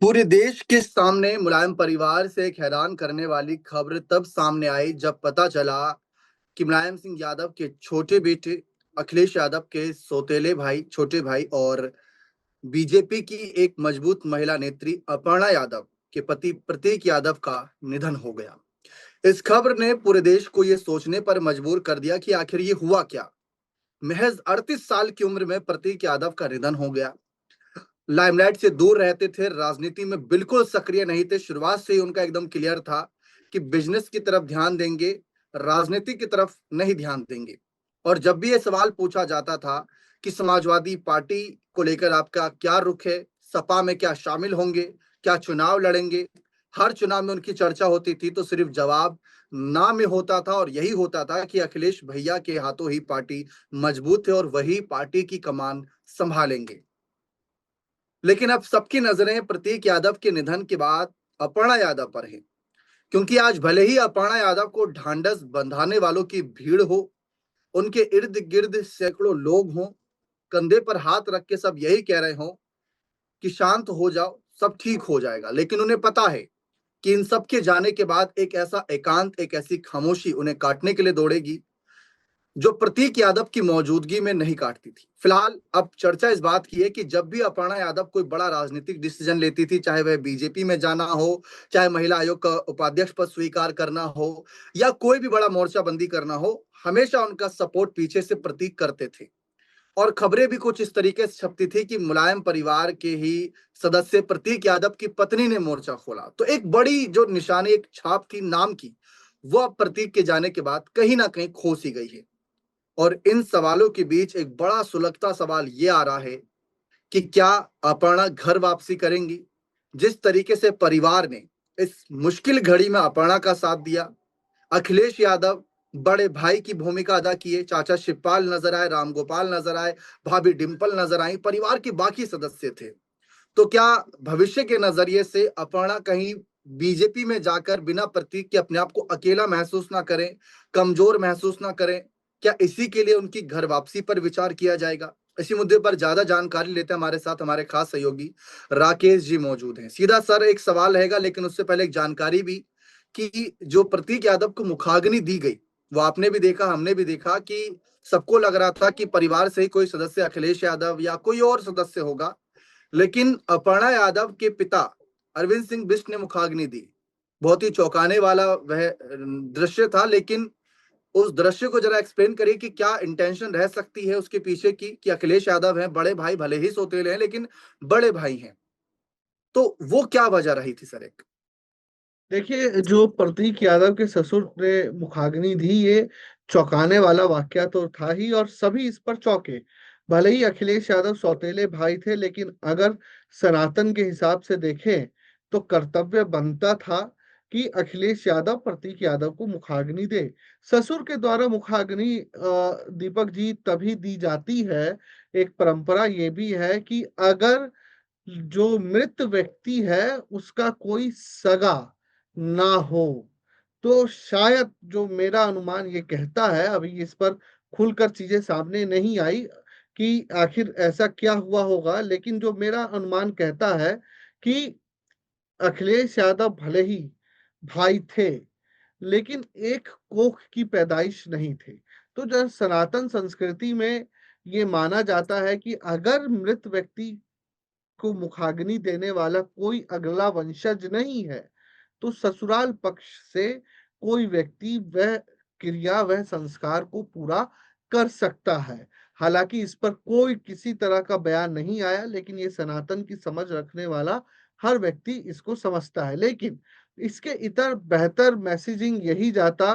पूरे देश के सामने मुलायम परिवार से एक हैरान करने वाली खबर तब सामने आई जब पता चला कि मुलायम सिंह यादव के छोटे बेटे अखिलेश यादव के सौतेले भाई, छोटे भाई और बीजेपी की एक मजबूत महिला नेत्री अपर्णा यादव के पति प्रतीक यादव का निधन हो गया। इस खबर ने पूरे देश को यह सोचने पर मजबूर कर दिया कि आखिर ये हुआ क्या। महज 38 साल की उम्र में प्रतीक यादव का निधन हो गया। लाइमलाइट से दूर रहते थे, राजनीति में बिल्कुल सक्रिय नहीं थे। शुरुआत से ही उनका एकदम क्लियर था कि बिजनेस की तरफ ध्यान देंगे, राजनीति की तरफ नहीं ध्यान देंगे। और जब भी ये सवाल पूछा जाता था कि समाजवादी पार्टी को लेकर आपका क्या रुख है, सपा में क्या शामिल होंगे, क्या चुनाव लड़ेंगे, हर चुनाव में उनकी चर्चा होती थी तो सिर्फ जवाब ना में होता था और यही होता था कि अखिलेश भैया के हाथों ही पार्टी मजबूत है और वही पार्टी की कमान संभालेंगे। लेकिन अब सबकी नजरें प्रतीक यादव के निधन के बाद अपर्णा यादव पर है, क्योंकि आज भले ही अपर्णा यादव को ढांढस बंधाने वालों की भीड़ हो, उनके इर्द गिर्द सैकड़ों लोग हों, कंधे पर हाथ रख के सब यही कह रहे हों कि शांत हो जाओ, सब ठीक हो जाएगा, लेकिन उन्हें पता है कि इन सब के जाने के बाद एक ऐसा एकांत, एक ऐसी खामोशी उन्हें काटने के लिए दौड़ेगी जो प्रतीक यादव की मौजूदगी में नहीं काटती थी। फिलहाल अब चर्चा इस बात की है कि जब भी अपर्णा यादव कोई बड़ा राजनीतिक डिसीजन लेती थी, चाहे वह बीजेपी में जाना हो, चाहे महिला आयोग का उपाध्यक्ष पद स्वीकार करना हो या कोई भी बड़ा मोर्चाबंदी करना हो, हमेशा उनका सपोर्ट पीछे से प्रतीक करते थे। और खबरें भी कुछ इस तरीके से छपती थी कि मुलायम परिवार के ही सदस्य प्रतीक यादव की पत्नी ने मोर्चा खोला। तो एक बड़ी जो निशानी, एक छाप थी नाम की, वो अब प्रतीक के जाने के बाद कहीं ना कहीं खो सी गई है। और इन सवालों के बीच एक बड़ा सुलगता सवाल ये आ रहा है कि क्या अपर्णा घर वापसी करेंगी? जिस तरीके से परिवार ने इस मुश्किल घड़ी में अपर्णा का साथ दिया, अखिलेश यादव बड़े भाई की भूमिका अदा किए, चाचा शिवपाल नजर आए, रामगोपाल नजर आए, भाभी डिंपल नजर आई, परिवार के बाकी सदस्य थे। तो क्या भविष्य के नजरिए से अपर्णा कहीं बीजेपी में जाकर बिना प्रतीक के अपने आप को अकेला महसूस ना करें, कमजोर महसूस ना करें? क्या इसी के लिए उनकी घर वापसी पर विचार किया जाएगा? इसी मुद्दे पर ज्यादा जानकारी लेते हैं, हमारे साथ हमारे खास सहयोगी राकेश जी मौजूद हैं। सीधा सर एक सवाल रहेगा, लेकिन उससे पहले एक जानकारी भी कि जो प्रतीक यादव को मुखाग्नि दी गई, वो आपने भी देखा, हमने भी देखा कि सबको लग रहा था कि परिवार से ही कोई सदस्य अखिलेश यादव या कोई और सदस्य होगा, लेकिन अपर्णा यादव के पिता अरविंद सिंह बिष्ट ने मुखाग्नि दी। बहुत ही चौंकाने वाला वह दृश्य था, लेकिन उस दृश्य को जरा एक्सप्लेन करिए कि क्या इंटेंशन रह सकती है उसके पीछे की कि अखिलेश यादव हैं, बड़े भाई, भले ही सौतेले हैं लेकिन बड़े भाई हैं। तो वो क्या वजह रही थी सर? एक देखिए, जो प्रतीक यादव के ससुर ने मुखाग्नि दी, ये चौंकाने वाला वाकया तो था ही और सभी इस पर चौंके। भले ही अखिलेश यादव सौतेले भाई थे, लेकिन अगर सनातन के हिसाब से देखें तो कर्तव्य बनता था कि अखिलेश यादव प्रतीक यादव को मुखाग्नि दे। ससुर के द्वारा मुखाग्नि दीपक जी तभी दी जाती है। एक परंपरा ये भी है कि अगर जो मृत व्यक्ति है उसका कोई सगा ना हो, तो शायद, जो मेरा अनुमान ये कहता है, अभी इस पर खुलकर चीजें सामने नहीं आई कि आखिर ऐसा क्या हुआ होगा, लेकिन जो मेरा अनुमान कहता है कि अखिलेश यादव भले ही भाई थे, लेकिन एक कोख की पैदाइश नहीं थे। तो जो सनातन संस्कृति में ये माना जाता है कि अगर मृत व्यक्ति को मुखाग्नि देने वाला कोई अगला वंशज नहीं है, तो ससुराल पक्ष से कोई व्यक्ति वह क्रिया, वह संस्कार को पूरा कर सकता है। हालांकि इस पर कोई किसी तरह का बयान नहीं आया, लेकिन ये सनातन की समझ रखने वाला हर व्यक्ति इसको समझता है। लेकिन इसके इतर बेहतर मैसेजिंग यही जाता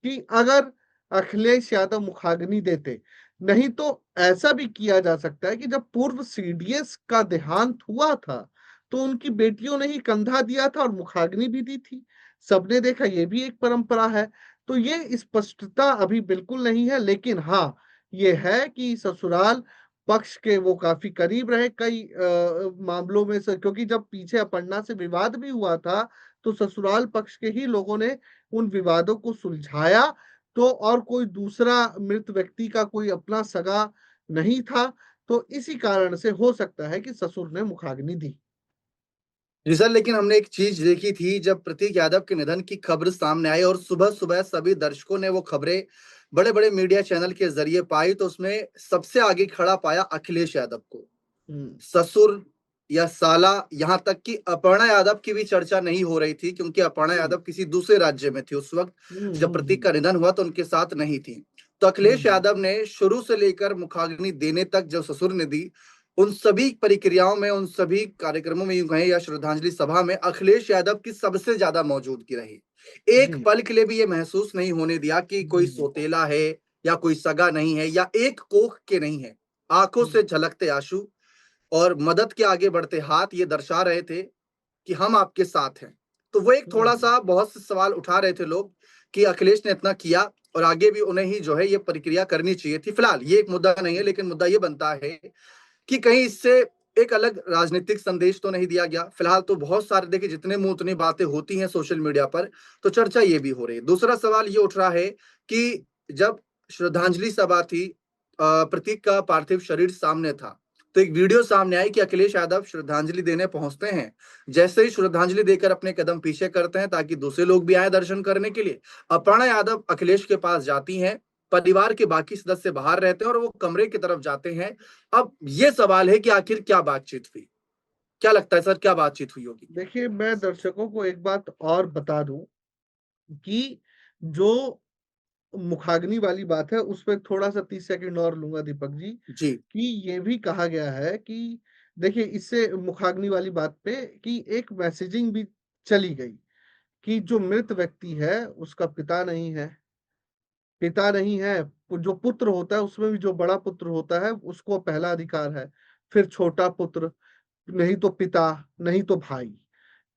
कि अगर अखिलेश यादव मुखाग्नि देते, नहीं तो ऐसा भी किया जा सकता है कि जब पूर्व सीडीएस का देहांत हुआ था, तो उनकी बेटियों ने ही कंधा दिया था और मुखाग्नि भी दी थी। सबने देखा, ये भी एक परंपरा है। तो ये स्पष्टता अभी बिल्कुल नहीं है, लेकिन हाँ, ये है कि ससुराल पक्ष के वो काफी करीब रहे कई मामलों में से, क्योंकि जब पीछे अपर्णा से विवाद भी हुआ था, तो ससुराल पक्ष के ही लोगों ने उन विवादों को सुलझाया। तो और कोई दूसरा मृत व्यक्ति का कोई अपना सगा नहीं था। तो इसी कारण से हो सकता है कि ससुर ने मुखाग्नि दी। जी सर, लेकिन हमने एक चीज देखी थी जब प्रतीक यादव के निधन की खबर सामने आई और सुबह सुबह सभी दर्शकों ने वो खबरें बड़े बड़े मीडिया चैनल के जरिए पाई, तो उसमें सबसे आगे खड़ा पाया अखिलेश यादव को। ससुर या साला, यहाँ तक कि अपर्णा यादव की भी चर्चा नहीं हो रही थी, क्योंकि अपर्णा यादव किसी दूसरे राज्य में थी उस वक्त जब प्रतीक का निधन हुआ, तो उनके साथ नहीं थी। तो अखिलेश यादव ने शुरू से लेकर मुखाग्नि देने तक जो ससुर ने दी, उन सभी प्रक्रियाओं में, उन सभी कार्यक्रमों में, यूं कहें या श्रद्धांजलि सभा में अखिलेश यादव की सबसे ज्यादा मौजूदगी रही। एक पल के लिए भी ये महसूस नहीं होने दिया कि कोई सौतेला है या कोई सगा नहीं है या एक कोख के नहीं है। आंखों से झलकते आंसू और मदद के आगे बढ़ते हाथ ये दर्शा रहे थे कि हम आपके साथ हैं। तो वो एक थोड़ा सा बहुत से सवाल उठा रहे थे लोग कि अखिलेश ने इतना किया और आगे भी उन्हें ही जो है ये प्रक्रिया करनी चाहिए थी। फिलहाल ये एक मुद्दा नहीं है, लेकिन मुद्दा ये बनता है कि कहीं इससे एक अलग राजनीतिक संदेश तो नहीं दिया गया। फिलहाल तो बहुत सारे, देखिए जितने मुंह उतनी बातें होती हैं सोशल मीडिया पर, तो चर्चा ये भी हो रही है। दूसरा सवाल ये उठ रहा है कि जब श्रद्धांजलि सभा थी, प्रतीक का पार्थिव शरीर सामने था, तो एक वीडियो सामने आई कि अखिलेश यादव श्रद्धांजलि देने पहुंचते हैं। जैसे ही श्रद्धांजलि देकर अपने कदम पीछे करते हैं ताकि दूसरे लोग भी आए दर्शन करने के लिए, अपर्णा यादव अखिलेश के पास जाती हैं। परिवार के बाकी सदस्य बाहर रहते हैं और वो कमरे की तरफ जाते हैं। अब ये सवाल है कि आखिर क्या बातचीत हुई? क्या लगता है सर, क्या बातचीत हुई होगी? देखिए, मैं दर्शकों को एक बात और बता दूं कि जो मुखाग्नि वाली बात है उस पर थोड़ा सा 30 सेकंड और लूंगा दीपक जी। जी। कि ये भी कहा गया है कि देखिए, इससे मुखाग्नि वाली बात पे कि एक मैसेजिंग भी चली गई कि जो मृत व्यक्ति है उसका पिता नहीं है, पिता नहीं है, जो पुत्र होता है उसमें भी जो बड़ा पुत्र होता है उसको पहला अधिकार है, फिर छोटा पुत्र, नहीं तो पिता, नहीं तो भाई।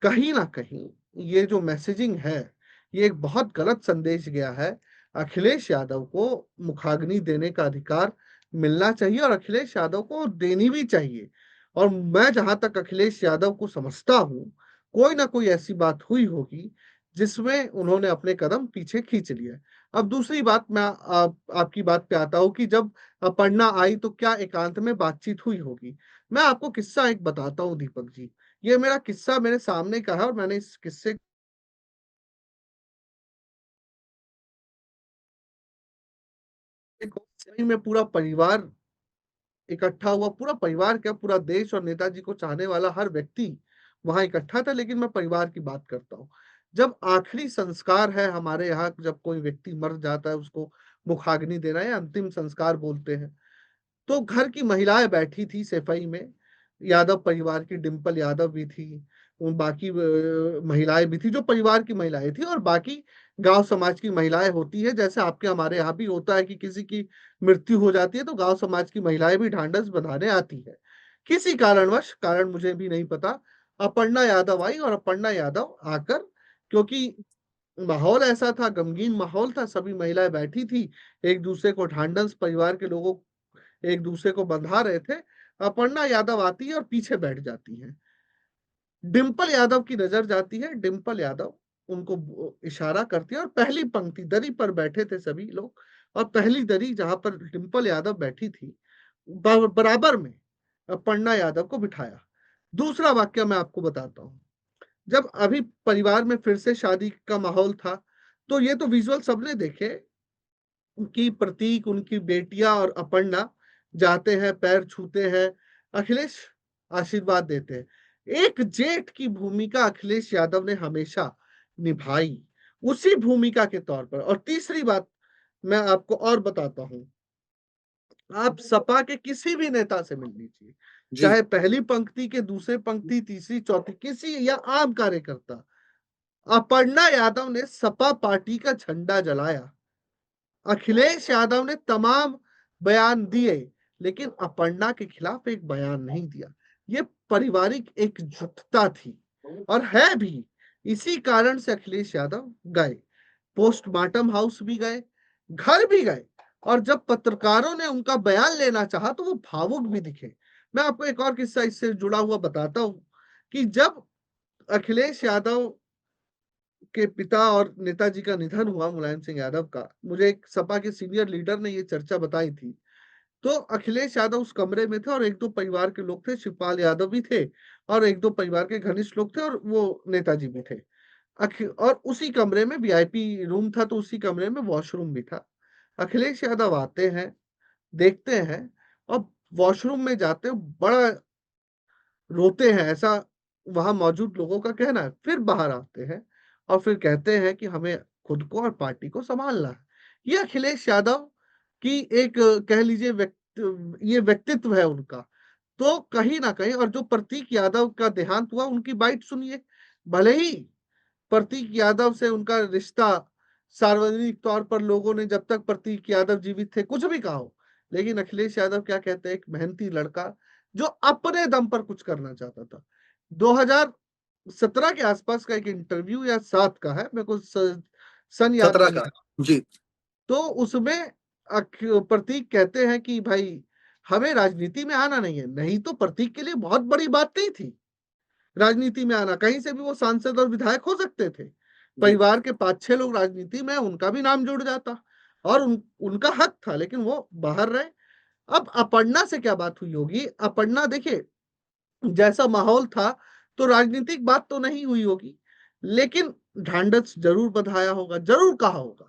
कहीं ना कहीं ये जो मैसेजिंग है, ये एक बहुत गलत संदेश गया है। अखिलेश यादव को मुखाग्नि देने का अधिकार मिलना चाहिए और अखिलेश यादव को देनी भी चाहिए। और मैं जहां तक अखिलेश यादव को समझता हूं, कोई ना कोई ऐसी बात हुई होगी जिसमें उन्होंने अपने कदम पीछे खींच लिए। अब दूसरी बात, मैं आपकी बात पे आता हूँ कि जब अपर्णा आई तो क्या एकांत में बातचीत हुई होगी। मैं आपको किस्सा एक बताता हूँ दीपक जी। ये मेरा किस्सा मेरे सामने का है और मैंने इस किस्से को में पूरा परिवार इकट्ठा हुआ, पूरा परिवार क्या, पूरा देश और नेताजी को चाहने वाला हर व्यक्ति वहां इकट्ठा था। लेकिन मैं परिवार की बात करता हूँ। जब आखिरी संस्कार है हमारे यहाँ, जब कोई व्यक्ति मर जाता है उसको मुखाग्नि देना या अंतिम संस्कार बोलते हैं, तो घर की महिलाएं बैठी थी सफाई में। यादव परिवार की डिम्पल यादव भी थी, उन बाकी महिलाएं भी थी जो परिवार की महिलाएं थी, और बाकी गांव समाज की महिलाएं होती है। जैसे आपके हमारे यहाँ भी होता है कि किसी की मृत्यु हो जाती है तो गांव समाज की महिलाएं भी ढांढस बंधाने आती है। किसी कारणवश, कारण मुझे भी नहीं पता, अपर्णा यादव आई और अपर्णा यादव आकर, क्योंकि माहौल ऐसा था, गमगीन माहौल था, सभी महिलाएं बैठी थी, एक दूसरे को ढांढस, परिवार के लोगों एक दूसरे को बंधा रहे थे। अपर्णा यादव आती है और पीछे बैठ जाती है। डिंपल यादव की नजर जाती है, डिंपल यादव उनको इशारा करती है और पहली पंक्ति, दरी पर बैठे थे सभी लोग, और पहली दरी जहां पर डिंपल यादव बैठी थी बराबर में अपर्णा यादव को बिठाया। दूसरा वाक्य मैं आपको बताता हूँ। जब अभी परिवार में फिर से शादी का माहौल था, तो ये तो विजुअल सबने देखे कि प्रतीक, उनकी बेटियां और अपर्णा जाते हैं, पैर छूते हैं, अखिलेश आशीर्वाद देते हैं। एक जेठ की भूमिका अखिलेश यादव ने हमेशा निभाई, उसी भूमिका के तौर पर। और तीसरी बात मैं आपको और बताता हूं, आप सपा के किसी भी नेता से मिल लीजिए, जी। चाहे पहली पंक्ति के, दूसरे पंक्ति, तीसरी, चौथी, किसी या आम कार्यकर्ता, अपर्णा यादव ने सपा पार्टी का झंडा जलाया। अखिलेश यादव ने तमाम बयान दिए, लेकिन अपर्णा के खिलाफ एक बयान नहीं दिया। ये पारिवारिक एकजुटता थी और है भी। इसी कारण से अखिलेश यादव गए, पोस्टमार्टम हाउस भी गए, घर भी गए, और जब पत्रकारों ने उनका बयान लेना चाहा तो वो भावुक भी दिखे। मैं आपको एक और किस्सा इससे जुड़ा हुआ बताता हूं कि जब अखिलेश यादव के पिता और नेताजी का निधन हुआ, मुलायम सिंह यादव का, मुझे एक सपा के सीनियर लीडर ने ये चर्चा बताई थी तो अखिलेश यादव उस कमरे में थे और एक दो परिवार के लोग थे, शिवपाल यादव भी थे और एक दो परिवार के घनिष्ठ लोग थे और वो नेताजी भी थे। और उसी कमरे में वीआईपी रूम था, तो उसी कमरे में वॉशरूम भी था। अखिलेश यादव आते हैं, देखते हैं और वॉशरूम में जाते हैं, बड़ा रोते हैं, ऐसा वहां मौजूद लोगों का कहना है। फिर बाहर आते हैं और फिर कहते हैं कि हमें खुद को और पार्टी को संभालना है। ये अखिलेश यादव की एक कह लीजिए ये व्यक्तित्व है उनका। तो कहीं ना कहीं, और जो प्रतीक यादव का देहांत हुआ, उनकी बाइट सुनिए। भले ही प्रतीक यादव से उनका रिश्ता सार्वजनिक तौर पर लोगों ने, जब तक प्रतीक यादव जीवित थे, कुछ भी कहा हो, लेकिन अखिलेश यादव क्या कहते हैं, एक मेहनती लड़का जो अपने दम पर कुछ करना चाहता था। 2017 के आसपास का एक इंटरव्यू या 7 का है, मेरे को सन याद 17 नहीं का। है। जी। तो उसमें प्रतीक कहते हैं कि भाई हमें राजनीति में आना नहीं है। नहीं तो प्रतीक के लिए बहुत बड़ी बात नहीं थी राजनीति में आना, कहीं से भी वो सांसद और विधायक हो सकते थे। जी। परिवार के 5-6 लोग राजनीति में, उनका भी नाम जुड़ जाता और उनका हक था, लेकिन वो बाहर रहे। अब अपर्णा से क्या बात हुई होगी? अपर्णा देखिए, जैसा माहौल था तो राजनीतिक बात तो नहीं हुई होगी, लेकिन ढांढस जरूर बंधाया होगा, जरूर कहा होगा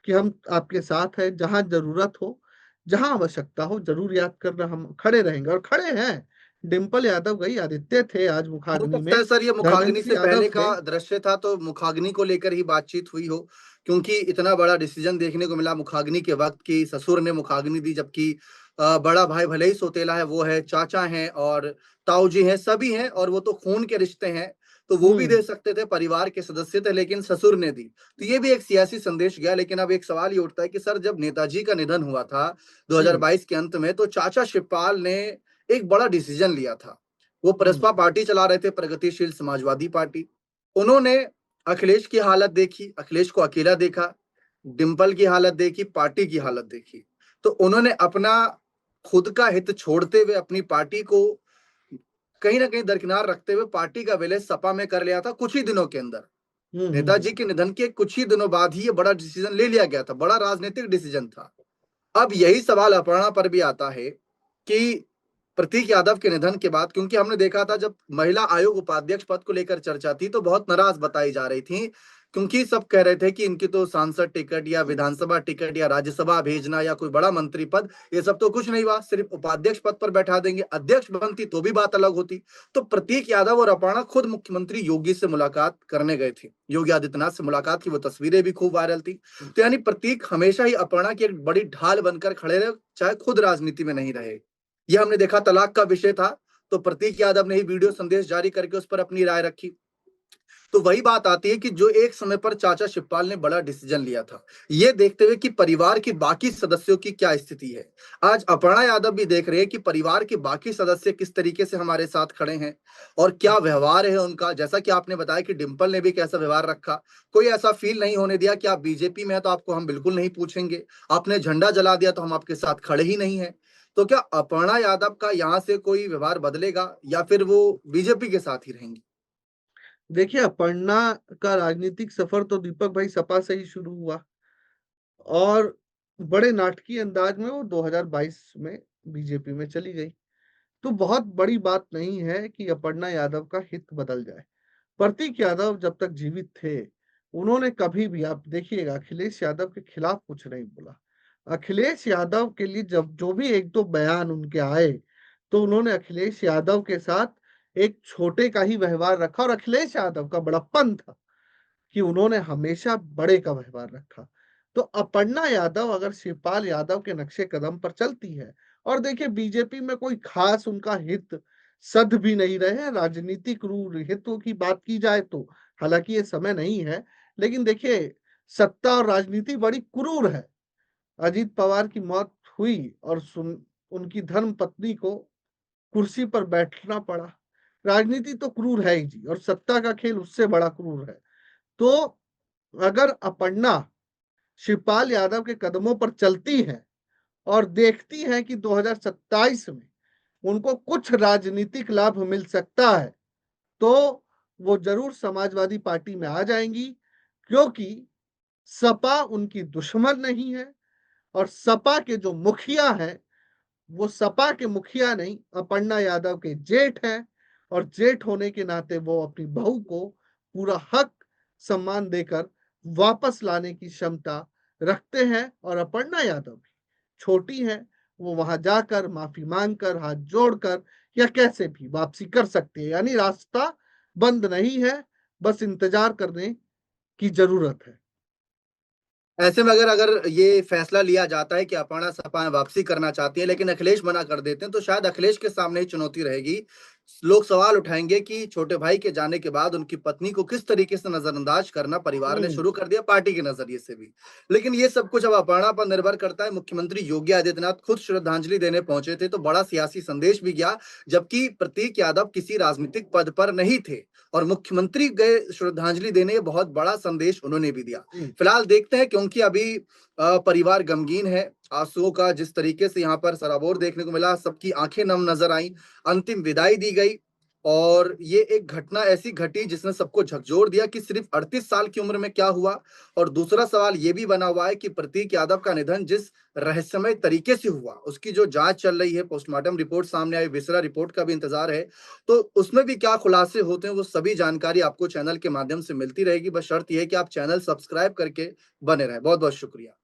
कि हम आपके साथ हैं, जहां जरूरत हो, जहां आवश्यकता हो, जरूर याद करना, हम खड़े रहेंगे। और खड़े हैं। डिंपल यादव गई, आदित्य थे आज हो मुखाग्नि सकता में, है सर ये मुखाग्नि धर्मेंद्र से यादव पहले का थे। दृश्य था, तो मुखाग्नि को लेकर ही बातचीत हुई हो, क्योंकि इतना बड़ा डिसीजन देखने को मिला मुखाग्नि के वक्त की ससुर ने मुखाग्नि दी, जबकि बड़ा भाई भले ही सौतेला है, वो है, चाचा हैं और ताऊ जी हैं, सभी हैं, और वो तो खून के रिश्ते हैं, तो वो भी दे सकते थे, परिवार के सदस्य थे, लेकिन ससुर ने दी। तो ये भी एक सियासी संदेश गया। लेकिन अब एक सवाल ये उठता है कि सर, जब नेताजी का निधन हुआ था 2022 के अंत में, तो चाचा शिवपाल ने एक बड़ा डिसीजन लिया था। वो प्रसपा पार्टी चला रहे थे, प्रगतिशील समाजवादी पार्टी। उन्होंने अखिलेश की हालत देखी, अखिलेश को अकेला देखा, डिंपल की हालत देखी, पार्टी की हालत देखी, तो उन्होंने अपना खुद का हित छोड़ते हुए अपनी पार्टी को कहीं ना कहीं दरकिनार रखते हुए पार्टी का विलय सपा में कर लिया था कुछ ही दिनों के अंदर। नेताजी के निधन के कुछ ही दिनों बाद ही ये बड़ा डिसीजन ले लिया गया था, बड़ा राजनीतिक डिसीजन था। अब यही सवाल अपर्णा पर भी आता है कि प्रतीक यादव के निधन के बाद, क्योंकि हमने देखा था जब महिला आयोग उपाध्यक्ष पद को लेकर चर्चा थी, तो बहुत नाराज बताई जा रही थी, क्योंकि सब कह रहे थे कि इनकी तो सांसद टिकट या विधानसभा टिकट या राज्यसभा भेजना या कोई बड़ा मंत्री पद, ये सब तो कुछ नहीं हुआ, सिर्फ उपाध्यक्ष पद पर बैठा देंगे। अध्यक्ष बनती तो भी बात अलग होती। तो प्रतीक यादव और अपर्णा खुद मुख्यमंत्री योगी से मुलाकात करने गए थे, योगी आदित्यनाथ से मुलाकात की वो तस्वीरें भी खूब वायरल थी। तो यानी प्रतीक हमेशा ही अपर्णा की एक बड़ी ढाल बनकर खड़े रहे, चाहे खुद राजनीति में नहीं रहे। यह हमने देखा, तलाक का विषय था, तो प्रतीक यादव ने ही वीडियो संदेश जारी करके उस पर अपनी राय रखी। तो वही बात आती है कि जो एक समय पर चाचा शिवपाल ने बड़ा डिसीजन लिया था, ये देखते हुए कि परिवार के बाकी सदस्यों की क्या स्थिति है। आज अपर्णा यादव भी देख रहे हैं कि परिवार के बाकी सदस्य किस तरीके से हमारे साथ खड़े हैं और क्या व्यवहार है उनका। जैसा कि आपने बताया कि डिंपल ने भी कैसा व्यवहार रखा, कोई ऐसा फील नहीं होने दिया कि आप बीजेपी में है तो आपको हम बिल्कुल नहीं पूछेंगे, आपने झंडा जला दिया तो हम आपके साथ खड़े ही नहीं है। तो क्या अपर्णा यादव का यहाँ से कोई व्यवहार बदलेगा या फिर वो बीजेपी के साथ ही रहेंगी? देखिए, अपर्णा का राजनीतिक सफर तो दीपक भाई सपा से ही शुरू हुआ और बड़े नाटकीय अंदाज में वो 2022 में बीजेपी में चली गई। तो बहुत बड़ी बात नहीं है कि अपर्णा यादव का हित बदल जाए। प्रतीक यादव जब तक जीवित थे, उन्होंने कभी भी, आप देखिएगा, अखिलेश यादव के खिलाफ कुछ नहीं बोला। अखिलेश यादव के लिए जब जो भी एक दो बयान उनके आए, तो उन्होंने अखिलेश यादव के साथ एक छोटे का ही व्यवहार रखा और अखिलेश यादव का बड़प्पन था कि उन्होंने हमेशा बड़े का व्यवहार रखा। तो अपर्णा यादव अगर शिवपाल यादव के नक्शे कदम पर चलती है, और देखिए बीजेपी में कोई खास उनका हित सध भी नहीं रहे हैं, राजनीतिक रूप हितों की बात की जाए तो, हालांकि ये समय नहीं है, लेकिन देखिए सत्ता और राजनीति बड़ी क्रूर है। अजीत पवार की मौत हुई और उनकी धर्म पत्नी को कुर्सी पर बैठना पड़ा। राजनीति तो क्रूर है ही जी, और सत्ता का खेल उससे बड़ा क्रूर है। तो अगर अपर्णा शिवपाल यादव के कदमों पर चलती है और देखती है कि 2027 में उनको कुछ राजनीतिक लाभ मिल सकता है, तो वो जरूर समाजवादी पार्टी में आ जाएंगी, क्योंकि सपा उनकी दुश्मन नहीं है और सपा के जो मुखिया हैं वो सपा के मुखिया नहीं, अपर्णा यादव के जेठ हैं, और जेठ होने के नाते वो अपनी बहू को पूरा हक सम्मान देकर वापस लाने की क्षमता रखते हैं। और अपर्णा यादव भी छोटी हैं, वो वहां जाकर माफी मांगकर, हाथ जोड़कर या कैसे भी वापसी कर सकते हैं। यानी रास्ता बंद नहीं है, बस इंतजार करने की जरूरत है। ऐसे में अगर अगर ये फैसला लिया जाता है कि अपर्णा सपा में वापसी करना चाहती है लेकिन अखिलेश मना कर देते हैं, तो शायद अखिलेश के सामने ही चुनौती रहेगी। लोग सवाल उठाएंगे कि छोटे भाई के जाने के बाद उनकी पत्नी को किस तरीके से नजरअंदाज करना परिवार ने हम्म। शुरू कर दिया, पार्टी के नजरिए से भी। लेकिन ये सब कुछ अब अपर्णा पर निर्भर करता है। मुख्यमंत्री योगी आदित्यनाथ खुद श्रद्धांजलि देने पहुंचे थे तो बड़ा सियासी संदेश भी गया, जबकि प्रतीक यादव किसी राजनीतिक पद पर नहीं थे और मुख्यमंत्री गए श्रद्धांजलि देने, ये बहुत बड़ा संदेश उन्होंने भी दिया। जी। फिलहाल देखते हैं, क्योंकि अभी परिवार गमगीन है। आंसुओं का जिस तरीके से यहाँ पर सराबोर देखने को मिला, सबकी आंखें नम नजर आई, अंतिम विदाई दी गई। और ये एक घटना ऐसी घटी जिसने सबको झकझोर दिया कि सिर्फ 38 साल की उम्र में क्या हुआ। और दूसरा सवाल ये भी बना हुआ है कि प्रतीक यादव का निधन जिस रहस्यमय तरीके से हुआ, उसकी जो जांच चल रही है, पोस्टमार्टम रिपोर्ट सामने आई, विसरा रिपोर्ट का भी इंतजार है, तो उसमें भी क्या खुलासे होते हैं, वो सभी जानकारी आपको चैनल के माध्यम से मिलती रहेगी। बस शर्त यह है कि आप चैनल सब्सक्राइब करके बने रहें। बहुत बहुत शुक्रिया।